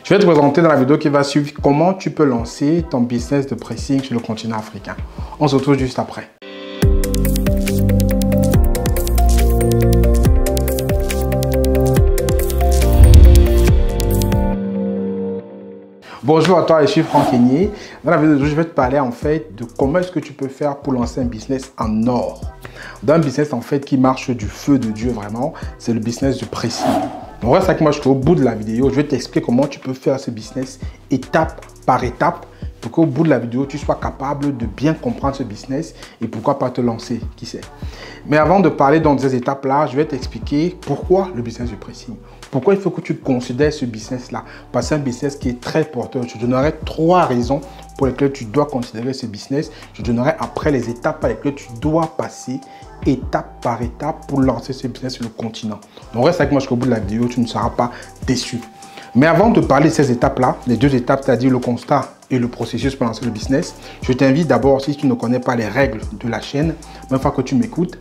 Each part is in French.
Je vais te présenter dans la vidéo qui va suivre comment tu peux lancer ton business de pressing sur le continent africain. On se retrouve juste après. Bonjour à toi, je suis Franck Kenyé. Dans la vidéo d'aujourd'hui, je vais te parler en fait de comment est-ce que tu peux faire pour lancer un business en or. Dans un business en fait qui marche du feu de Dieu vraiment, c'est le business du pressing. Donc reste avec moi jusqu'au bout de la vidéo, je vais t'expliquer comment tu peux faire ce business étape par étape pour qu'au bout de la vidéo, tu sois capable de bien comprendre ce business et pourquoi pas te lancer, qui sait. Mais avant de parler dans ces étapes-là, je vais t'expliquer pourquoi le business du pressing. Pourquoi il faut que tu considères ce business-là. Parce que c'est un business qui est très porteur. Je te donnerai 3 raisons pour lesquelles tu dois considérer ce business. Je te donnerai après les étapes par lesquelles tu dois passer étape par étape pour lancer ce business sur le continent. Donc reste avec moi jusqu'au bout de la vidéo, tu ne seras pas déçu. Mais avant de parler de ces étapes-là, les 2 étapes, c'est-à-dire le constat et le processus pour lancer le business, je t'invite d'abord, si tu ne connais pas les règles de la chaîne, même fois que tu m'écoutes,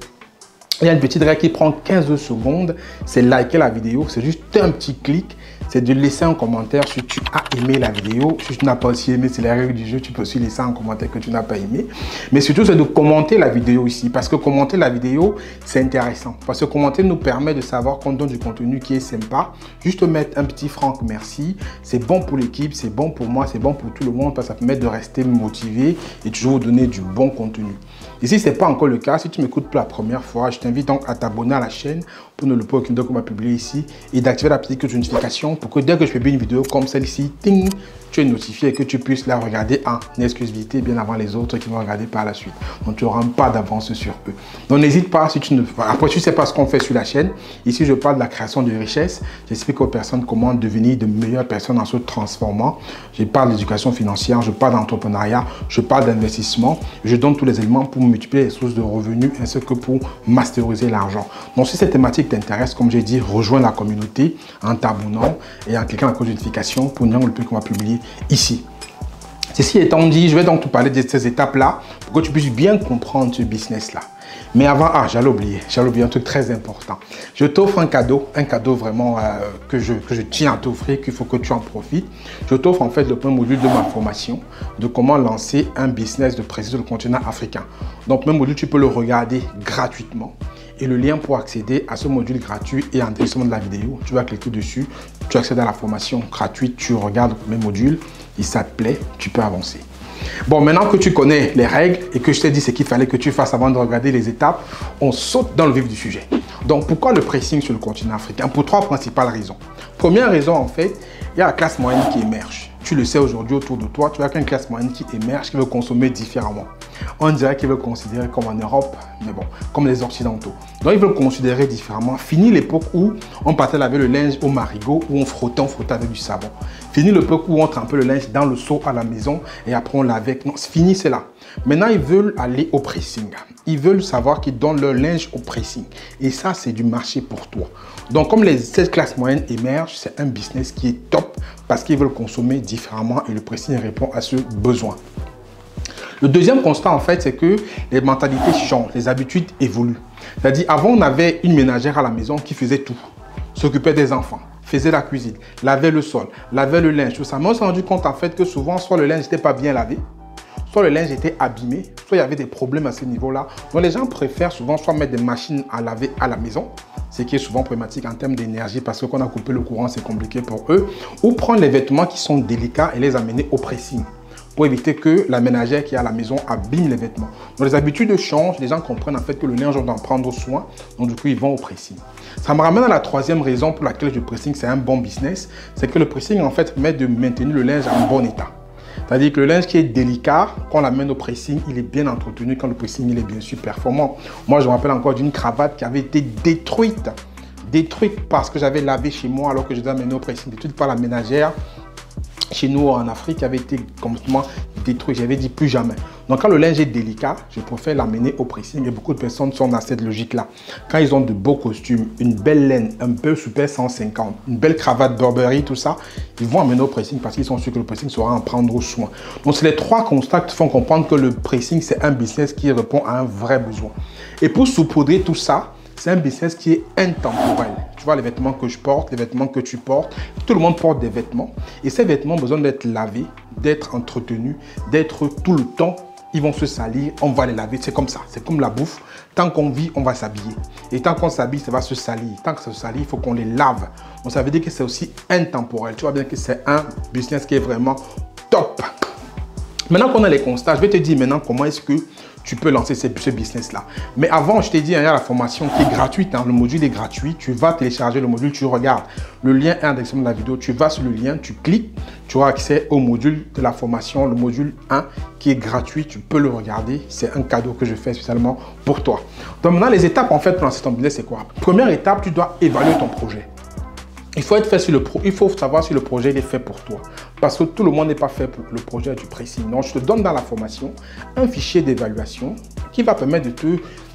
il y a une petite règle qui prend 15 secondes, c'est liker la vidéo, c'est juste un petit clic, c'est de laisser un commentaire si tu as aimé la vidéo. Si tu n'as pas aussi aimé, c'est les règles du jeu, tu peux aussi laisser un commentaire que tu n'as pas aimé. Mais surtout, c'est de commenter la vidéo ici, parce que commenter la vidéo, c'est intéressant. Parce que commenter nous permet de savoir qu'on donne du contenu qui est sympa. Juste mettre un petit Franck merci, c'est bon pour l'équipe, c'est bon pour moi, c'est bon pour tout le monde, parce que ça permet de rester motivé et toujours donner du bon contenu. Et si ce n'est pas encore le cas, si tu m'écoutes pour la première fois, je t'invite donc à t'abonner à la chaîne pour ne pas aucune vidéo qu'on va publier ici et d'activer la petite cloche de notification pour que dès que je publie une vidéo comme celle-ci, ting, tu es notifié et que tu puisses la regarder en exclusivité bien avant les autres qui vont regarder par la suite. Donc tu n'auras pas d'avance sur eux. Donc n'hésite pas si tu ne... Après, tu ne sais pas ce qu'on fait sur la chaîne. Ici, je parle de la création de richesse. J'explique aux personnes comment devenir de meilleures personnes en se transformant. Je parle d'éducation financière, je parle d'entrepreneuriat, je parle d'investissement. Je donne tous les éléments pour multiplier les sources de revenus ainsi que pour masteriser l'argent. Donc si cette thématique t'intéresse, comme j'ai dit, rejoins la communauté en t'abonnant et en cliquant la cloche de notification pour ne pas qu'on va publier ici. Ceci étant dit, je vais donc te parler de ces étapes-là pour que tu puisses bien comprendre ce business-là. Mais avant, j'allais oublier un truc très important. Je t'offre un cadeau vraiment que je tiens à t'offrir, qu'il faut que tu en profites. Je t'offre en fait le premier module de ma formation de comment lancer un business de pressing sur le continent africain. Donc, le module, tu peux le regarder gratuitement. Et le lien pour accéder à ce module gratuit est en description de la vidéo. Tu vas cliquer dessus, tu accèdes à la formation gratuite, tu regardes le même module et ça te plaît, tu peux avancer. Bon, maintenant que tu connais les règles et que je t'ai dit ce qu'il fallait que tu fasses avant de regarder les étapes, on saute dans le vif du sujet. Donc, pourquoi le pressing sur le continent africain? Pour 3 principales raisons. Première raison, en fait, il y a la classe moyenne qui émerge. Tu le sais aujourd'hui autour de toi, tu vois qu'une classe moyenne qui émerge, qui veut consommer différemment. On dirait qu'ils veulent considérer comme en Europe, mais bon, comme les Occidentaux. Donc, ils veulent considérer différemment. Fini l'époque où on partait laver le linge au marigot, où on frottait avec du savon. Fini l'époque où on trempait le linge dans le seau à la maison et après on lavait. Non, c'est fini, c'est là. Maintenant, ils veulent aller au pressing. Ils veulent savoir qu'ils donnent leur linge au pressing. Et ça, c'est du marché pour toi. Donc, comme cette classe moyenne émerge, c'est un business qui est top parce qu'ils veulent consommer différemment et le pressing répond à ce besoin. Le deuxième constat, en fait, c'est que les mentalités changent, les habitudes évoluent. C'est-à-dire, avant, on avait une ménagère à la maison qui faisait tout, s'occupait des enfants, faisait la cuisine, lavait le sol, lavait le linge, tout ça. Mais on s'est rendu compte, en fait, que souvent, soit le linge n'était pas bien lavé, soit le linge était abîmé, soit il y avait des problèmes à ce niveau-là. Donc, les gens préfèrent souvent soit mettre des machines à laver à la maison, ce qui est souvent problématique en termes d'énergie parce que quand on a coupé le courant, c'est compliqué pour eux, ou prendre les vêtements qui sont délicats et les amener au pressing, pour éviter que la ménagère qui est à la maison abîme les vêtements. Donc les habitudes changent, les gens comprennent en fait que le linge, on doit en prendre soin, donc du coup ils vont au pressing. Ça me ramène à la 3e raison pour laquelle le pressing c'est un bon business, c'est que le pressing en fait permet de maintenir le linge en bon état. C'est-à-dire que le linge qui est délicat, quand on l'amène au pressing, il est bien entretenu quand le pressing il est bien sûr performant. Moi je me rappelle encore d'une cravate qui avait été détruite parce que j'avais lavé chez moi alors que je devais amener au pressing, détruite par la ménagère. Chez nous en Afrique, avait été complètement détruit. J'avais dit plus jamais. Donc quand le linge est délicat, je préfère l'amener au pressing. Et beaucoup de personnes sont dans cette logique-là. Quand ils ont de beaux costumes, une belle laine, un peu super 150, une belle cravate Burberry, tout ça, ils vont amener au pressing parce qu'ils sont sûrs que le pressing saura en prendre soin. Donc c'est les 3 constats qui font comprendre que le pressing, c'est un business qui répond à un vrai besoin. Et pour saupoudrer tout ça, c'est un business qui est intemporel. Tu vois les vêtements que je porte, les vêtements que tu portes. Tout le monde porte des vêtements. Et ces vêtements ont besoin d'être lavés, d'être entretenus, d'être tout le temps. Ils vont se salir, on va les laver. C'est comme ça, c'est comme la bouffe. Tant qu'on vit, on va s'habiller. Et tant qu'on s'habille, ça va se salir. Tant que ça se salit, il faut qu'on les lave. Donc ça veut dire que c'est aussi intemporel. Tu vois bien que c'est un business qui est vraiment top. Maintenant qu'on a les constats, je vais te dire maintenant comment est-ce que tu peux lancer ce business-là. Mais avant, je t'ai dit, il y a la formation qui est gratuite. Hein. Le module est gratuit. Tu vas télécharger le module, tu regardes. Le lien est en description de la vidéo. Tu vas sur le lien, tu cliques. Tu auras accès au module de la formation, le module 1 qui est gratuit. Tu peux le regarder. C'est un cadeau que je fais spécialement pour toi. Donc maintenant, les étapes en fait pour lancer ton business, c'est quoi? Première étape, tu dois évaluer ton projet. Il faut savoir si le projet est fait pour toi. Parce que tout le monde n'est pas fait pour le projet du pressing. Donc, je te donne dans la formation un fichier d'évaluation qui va permettre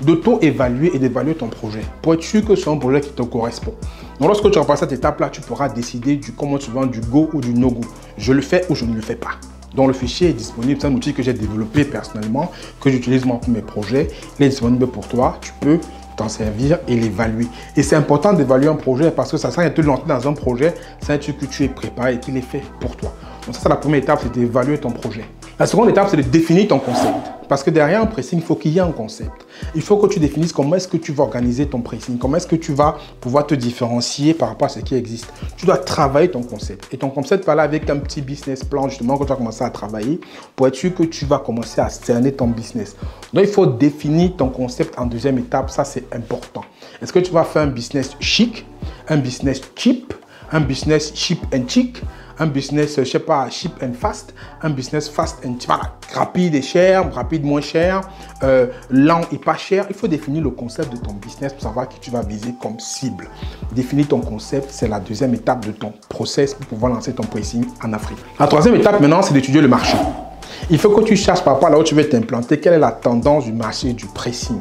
d'auto-évaluer et d'évaluer ton projet pour être sûr que c'est un projet qui te correspond. Donc, lorsque tu repasses cette étape-là, tu pourras décider du comment tu vends, du go ou du no-go. Je le fais ou je ne le fais pas. Donc, le fichier est disponible. C'est un outil que j'ai développé personnellement, que j'utilise moi pour mes projets. Il est disponible pour toi. Tu peux t'en servir et l'évaluer. Et c'est important d'évaluer un projet parce que ça sert à te lancer dans un projet, c'est un truc que tu es préparé et qu'il est fait pour toi. Donc ça, c'est la première étape, c'est d'évaluer ton projet. La seconde étape, c'est de définir ton concept. Parce que derrière un pressing, il faut qu'il y ait un concept. Il faut que tu définisses comment est-ce que tu vas organiser ton pressing, comment est-ce que tu vas pouvoir te différencier par rapport à ce qui existe. Tu dois travailler ton concept. Et ton concept va là avec un petit business plan, justement, que tu vas commencer à travailler pour être sûr que tu vas commencer à cerner ton business. Donc, il faut définir ton concept en deuxième étape. Ça, c'est important. Est-ce que tu vas faire un business chic, un business cheap, un business cheap and chic, un business, je sais pas, cheap and fast, un business fast and voilà, rapide et cher, rapide moins cher, lent et pas cher. Il faut définir le concept de ton business pour savoir qui tu vas viser comme cible. Définir ton concept, c'est la deuxième étape de ton process pour pouvoir lancer ton pricing en Afrique. La troisième étape maintenant, c'est d'étudier le marché. Il faut que tu cherches par rapport à là où tu veux t'implanter, quelle est la tendance du marché du pricing.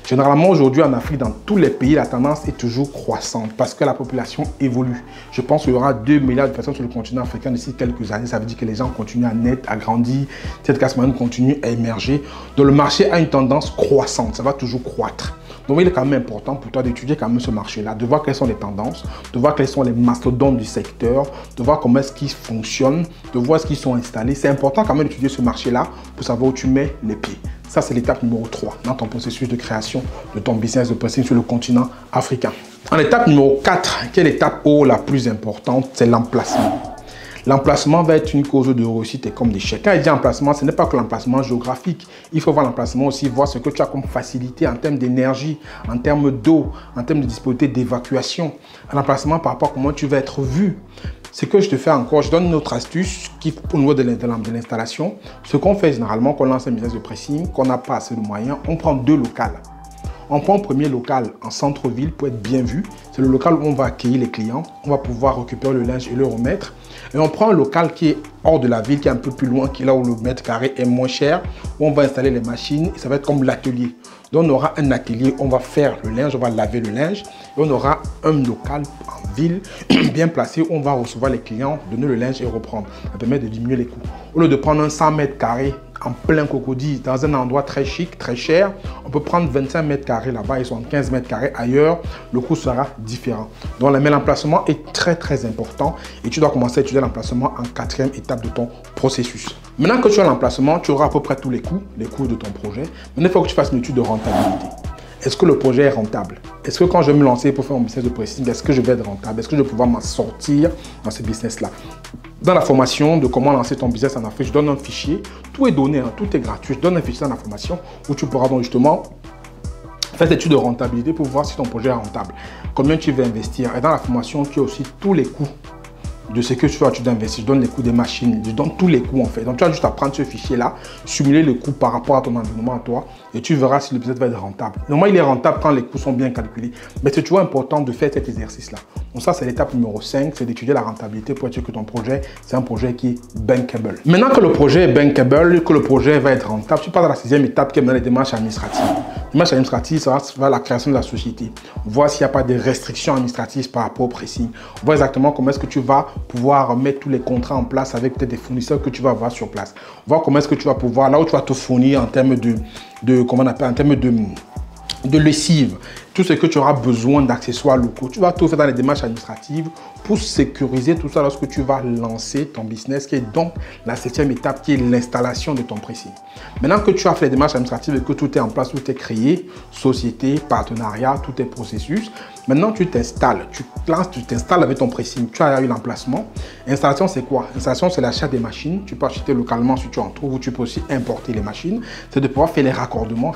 Généralement, aujourd'hui, en Afrique, dans tous les pays, la tendance est toujours croissante parce que la population évolue. Je pense qu'il y aura 2 milliards de personnes sur le continent africain d'ici quelques années. Ça veut dire que les gens continuent à naître, à grandir. Cette classe moyenne continue à émerger. Donc, le marché a une tendance croissante. Ça va toujours croître. Donc, il est quand même important pour toi d'étudier quand même ce marché-là, de voir quelles sont les tendances, de voir quels sont les mastodontes du secteur, de voir comment est-ce qu'ils fonctionnent, de voir ce qu'ils sont installés. C'est important quand même d'étudier ce marché-là pour savoir où tu mets les pieds. Ça, c'est l'étape numéro 3 dans ton processus de création de ton business de pricing sur le continent africain. En étape numéro 4, qui est l'étape la plus importante, c'est l'emplacement. L'emplacement va être une cause de réussite et comme d'échec. Quand il dit emplacement, ce n'est pas que l'emplacement géographique. Il faut voir l'emplacement aussi, voir ce que tu as comme facilité en termes d'énergie, en termes d'eau, en termes de disponibilité d'évacuation. L'emplacement par rapport à comment tu vas être vu. Ce que je te fais encore, je donne une autre astuce qui, au niveau de l'installation, ce qu'on fait généralement quand on lance un business de pressing, qu'on n'a pas assez de moyens, on prend 2 locales. On prend un premier local en centre-ville pour être bien vu. C'est le local où on va accueillir les clients. On va pouvoir récupérer le linge et le remettre. Et on prend un local qui est hors de la ville, qui est un peu plus loin, qui est là où le mètre carré est moins cher, où on va installer les machines. Et ça va être comme l'atelier. Donc on aura un atelier, on va faire le linge, on va laver le linge. Et on aura un local en ville bien placé où on va recevoir les clients, donner le linge et reprendre. Ça permet de diminuer les coûts. Au lieu de prendre un 100 mètres carrés en plein Cocody, dans un endroit très chic, très cher, on peut prendre 25 mètres carrés là-bas et 75 mètres carrés ailleurs, le coût sera différent. Donc l'emplacement est très important et tu dois commencer à étudier l'emplacement en 4e étape de ton processus. Maintenant que tu as l'emplacement, tu auras à peu près tous les coûts de ton projet. Maintenant, il faut que tu fasses une étude de rentabilité. Est-ce que le projet est rentable? Est-ce que quand je vais me lancer pour faire mon business de pricing, est-ce que je vais être rentable? Est-ce que je vais pouvoir m'en sortir dans ce business-là? Dans la formation de comment lancer ton business en Afrique, je donne un fichier. Tout est donné, hein, tout est gratuit. Je donne un fichier dans la formation où tu pourras donc justement faire cette étude de rentabilité pour voir si ton projet est rentable. Combien tu veux investir? Et dans la formation, tu as aussi tous les coûts de ce que tu vas investir. Je donne les coûts des machines, je donne tous les coûts en fait. Donc tu vas juste à prendre ce fichier-là, simuler les coûts par rapport à ton environnement à toi et tu verras si le business va être rentable. Normalement, il est rentable quand les coûts sont bien calculés. Mais c'est toujours important de faire cet exercice-là. Donc ça, c'est l'étape numéro 5, c'est d'étudier la rentabilité pour être sûr que ton projet, c'est un projet qui est bankable. Maintenant que le projet est bankable, que le projet va être rentable, tu passes à la 6e étape qui est maintenant les démarches administratives. Les démarches administratives, ça va la création de la société. Voir s'il n'y a pas de restrictions administratives par rapport au pricing. Voir exactement comment est-ce que tu vas pouvoir mettre tous les contrats en place avec peut-être des fournisseurs que tu vas avoir sur place. Voir comment est-ce que tu vas pouvoir, là où tu vas te fournir en termes de comment on appelle, en termes de lessive. tout ce que tu auras besoin d'accessoires locaux. Tu vas tout faire dans les démarches administratives pour sécuriser tout ça lorsque tu vas lancer ton business, qui est donc la 7e étape, qui est l'installation de ton pressing. Maintenant que tu as fait les démarches administratives et que tout est en place, tout est créé, société, partenariat, tout est processus, maintenant tu t'installes, tu t'installes avec ton pressing, tu as eu l'emplacement. Installation, c'est quoi? Installation, c'est l'achat des machines. Tu peux acheter localement si tu en trouves, ou tu peux aussi importer les machines. C'est de pouvoir faire les raccordements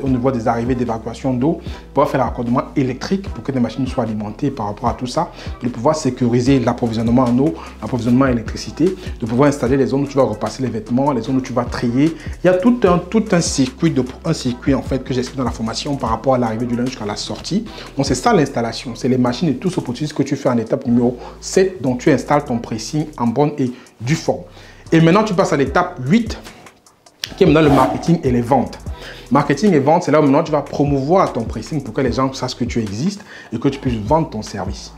au niveau des arrivées d'évacuation d'eau, pouvoir faire le raccordement électrique pour que les machines soient alimentées par rapport à tout ça, de pouvoir sécuriser l'approvisionnement en eau, l'approvisionnement en électricité, de pouvoir installer les zones où tu vas repasser les vêtements, les zones où tu vas trier. Il y a tout un circuit en fait que j'explique dans la formation par rapport à l'arrivée du linge jusqu'à la sortie. Donc c'est ça l'installation, c'est les machines et tout ce processus que tu fais en étape numéro 7, dont tu installes ton pressing en bonne et due forme. Et maintenant tu passes à l'étape 8, qui est maintenant le marketing et les ventes. Marketing et vente, c'est là où maintenant tu vas promouvoir ton pressing pour que les gens sachent que tu existes et que tu puisses vendre ton service.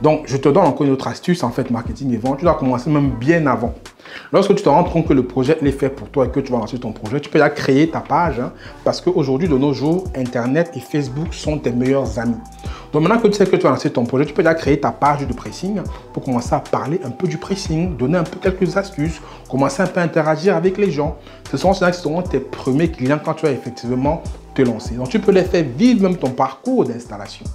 Donc, je te donne encore une autre astuce en fait, marketing et vente. Tu dois commencer même bien avant. Lorsque tu te rends compte que le projet est fait pour toi et que tu vas lancer ton projet, tu peux déjà créer ta page parce qu'aujourd'hui, de nos jours, Internet et Facebook sont tes meilleurs amis. Donc maintenant que tu sais que tu vas lancer ton projet, tu peux déjà créer ta page de pressing pour commencer à parler un peu du pressing, donner un peu quelques astuces, commencer un peu à interagir avec les gens. Ce seront tes premiers clients quand tu vas effectivement te lancer. Donc tu peux les faire vivre même ton parcours d'installation.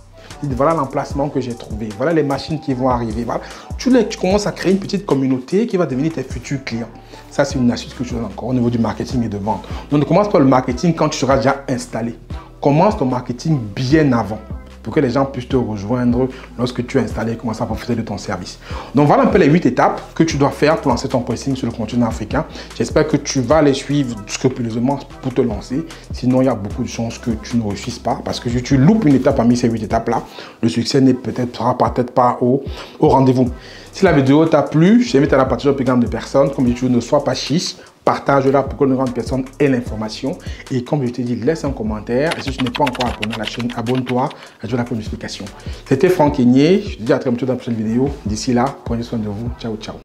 Voilà l'emplacement que j'ai trouvé, voilà les machines qui vont arriver. Voilà. Tu commences à créer une petite communauté qui va devenir tes futurs clients. Ça, c'est une astuce que je donne encore au niveau du marketing et de vente. Donc, ne commence pas le marketing quand tu seras déjà installé. Commence ton marketing bien avant, pour que les gens puissent te rejoindre lorsque tu es installé et commencer à profiter de ton service. Donc voilà un peu les 8 étapes que tu dois faire pour lancer ton pressing sur le continent africain. J'espère que tu vas les suivre scrupuleusement pour te lancer. Sinon, il y a beaucoup de chances que tu ne réussisses pas, parce que si tu loupes une étape parmi ces 8 étapes-là, le succès sera peut-être pas au rendez-vous. Si la vidéo t'a plu, je t'invite à la partager au plus grand nombre de personnes. Comme je dis, ne sois pas chiche. Partage-la pour que le grande personne ait l'information. Et comme je t'ai dit, laisse un commentaire. Et si tu n'es pas encore abonné à la chaîne, abonne-toi, active la notification. C'était Franck Aigné. Je te dis à très bientôt dans la prochaine vidéo. D'ici là, prenez soin de vous. Ciao, ciao.